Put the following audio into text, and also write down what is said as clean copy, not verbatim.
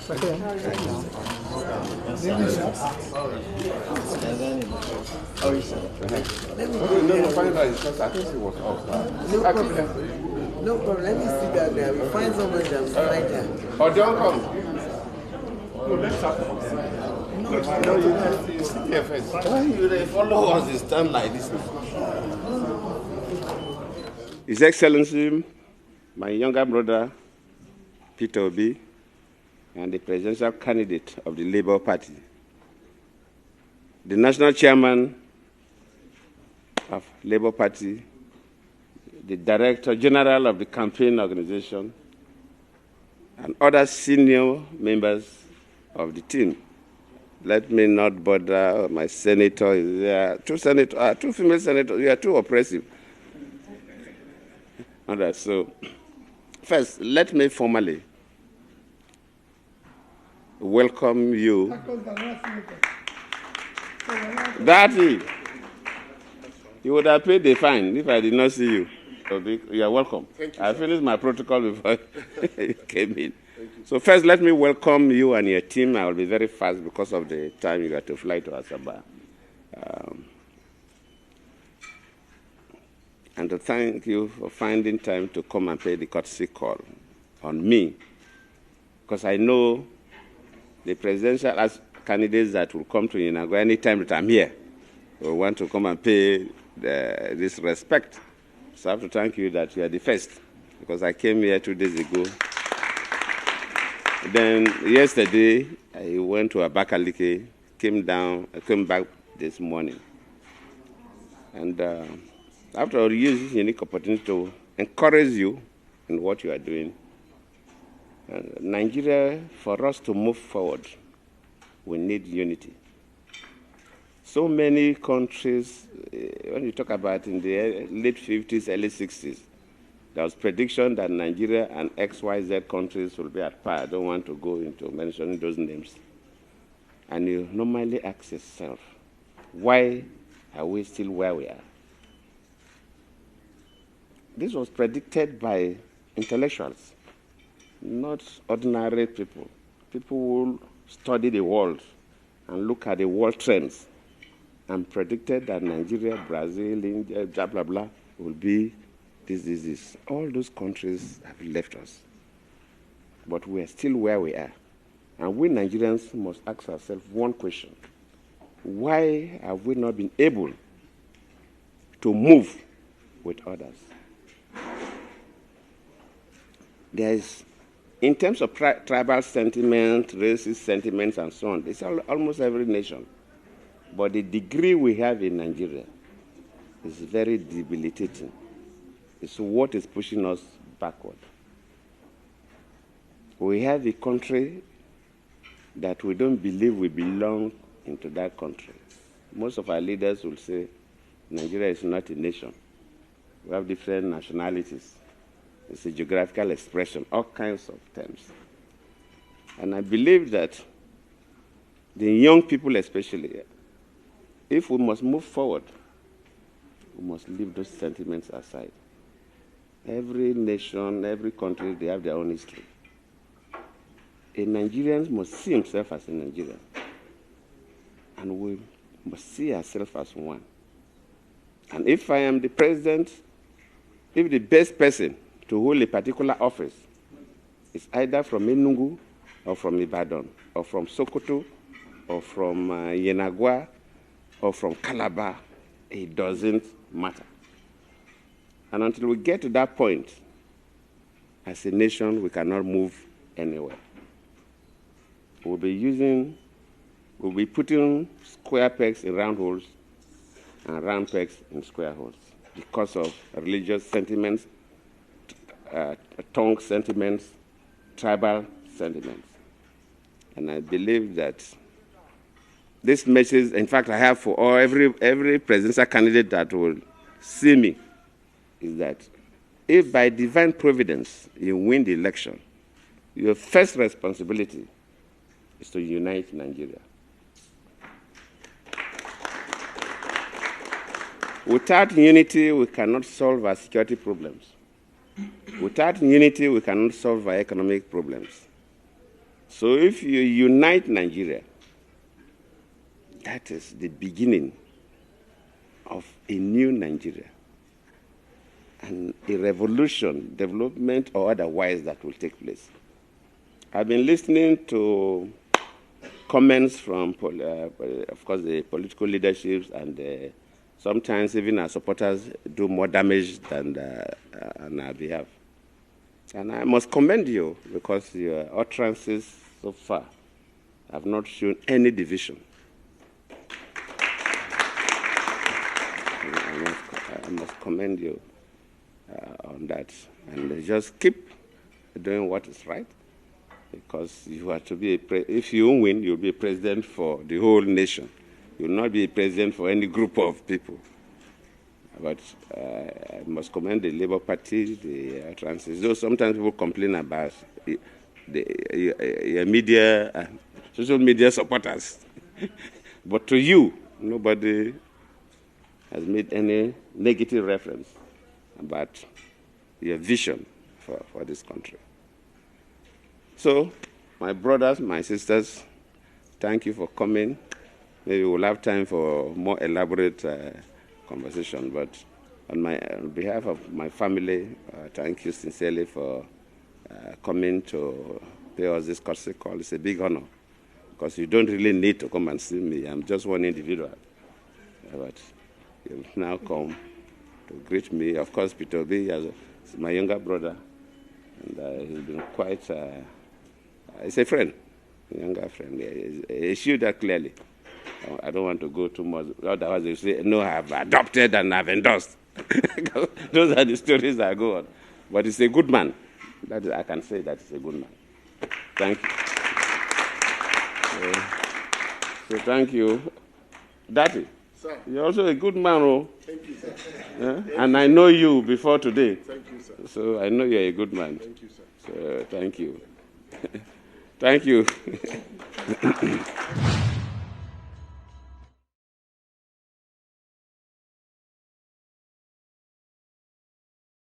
No problem. No problem. Let me sit down there. We find someone that will find her. Oh, don't come. No, let's talk. No, you sit here first. Why you follow us? You stand like this. His Excellency, my younger brother, Peter Obi, and the presidential candidate of the Labour Party, the national chairman of Labour Party, the director general of the campaign organization, and other senior members of the team. Let me not bother my senator. There are two female senators. You are too oppressive. So, first, let me formally welcome you. Daddy, you would have paid the fine if I did not see you. You are welcome. Thank you, I finished my protocol before you came in. So first, let me welcome you and your team. I will be very fast because of the time you have to fly to Asaba. And to thank you for finding time to come and pay the courtesy call on me, because I know the presidential candidates that will come to Inago anytime that I'm here will want to come and pay this respect. So I have to thank you that you are the first, because I came here 2 days ago. Then yesterday, I went to Abakaliki, came back this morning. And after all, use this unique opportunity to encourage you in what you are doing. Nigeria, for us to move forward, we need unity. So many countries, when you talk about in the late 50s, early 60s, there was prediction that Nigeria and XYZ countries will be at par. I don't want to go into mentioning those names. And you normally ask yourself, why are we still where we are? This was predicted by intellectuals, not ordinary people. People who study the world and look at the world trends and predicted that Nigeria, Brazil, India, blah, blah, blah, will be this. All those countries have left us. But we are still where we are. And we Nigerians must ask ourselves one question. Why have we not been able to move with others? There is, in terms of tribal sentiment, racist sentiments, and so on, it's almost every nation. But the degree we have in Nigeria is very debilitating. It's what is pushing us backward. We have a country that we don't believe we belong into that country. Most of our leaders will say Nigeria is not a nation. We have different nationalities. It's a geographical expression, all kinds of terms. And I believe that the young people especially, if we must move forward, we must leave those sentiments aside. Every nation, every country, they have their own history. A Nigerian must see himself as a Nigerian. And we must see ourselves as one. And if I am the president, if the best person to hold a particular office is either from Enugu or from Ibadan or from Sokoto or from Yenagua or from Calabar, it doesn't matter. And until we get to that point, as a nation, we cannot move anywhere. We'll be putting square pegs in round holes and round pegs in square holes because of religious sentiments, tongue sentiments, tribal sentiments. And I believe that this message, in fact, I have for every presidential candidate that will see me, is that if by divine providence you win the election, your first responsibility is to unite Nigeria. Without unity, we cannot solve our security problems. Without unity, we cannot solve our economic problems. So if you unite Nigeria, that is the beginning of a new Nigeria and a revolution, development or otherwise, that will take place. I've been listening to comments from, of course, the political leaderships, and sometimes even our supporters do more damage than on our behalf. And I must commend you, because your utterances so far have not shown any division. I must commend you on that. And just keep doing what is right, because you are to be if you win, you'll be a president for the whole nation. You will not be a president for any group of people. But I must commend the Labour Party, the utterances. Though sometimes people complain about the media, social media supporters. But to you, nobody has made any negative reference about your vision for this country. So, my brothers, my sisters, thank you for coming. Maybe we'll have time for more elaborate conversation, but on behalf of my family, thank you sincerely for coming to pay us this courtesy call. It's a big honor, because you don't really need to come and see me. I'm just one individual. But you've now come to greet me. Of course, Peter Obi is my younger brother, and he's been quite, he's a friend, a younger friend. He showed that clearly. I don't want to go too much. Otherwise, they say, no, I've adopted and I've endorsed. Those are the stories that go on. But he's a good man. That is, I can say that he's a good man. Thank you. So thank you. Daddy, sir, you're also a good man. Oh. Thank you, sir. And I know you before today. Thank you, sir. So I know you're a good man. Thank you, sir. So thank you. Thank you.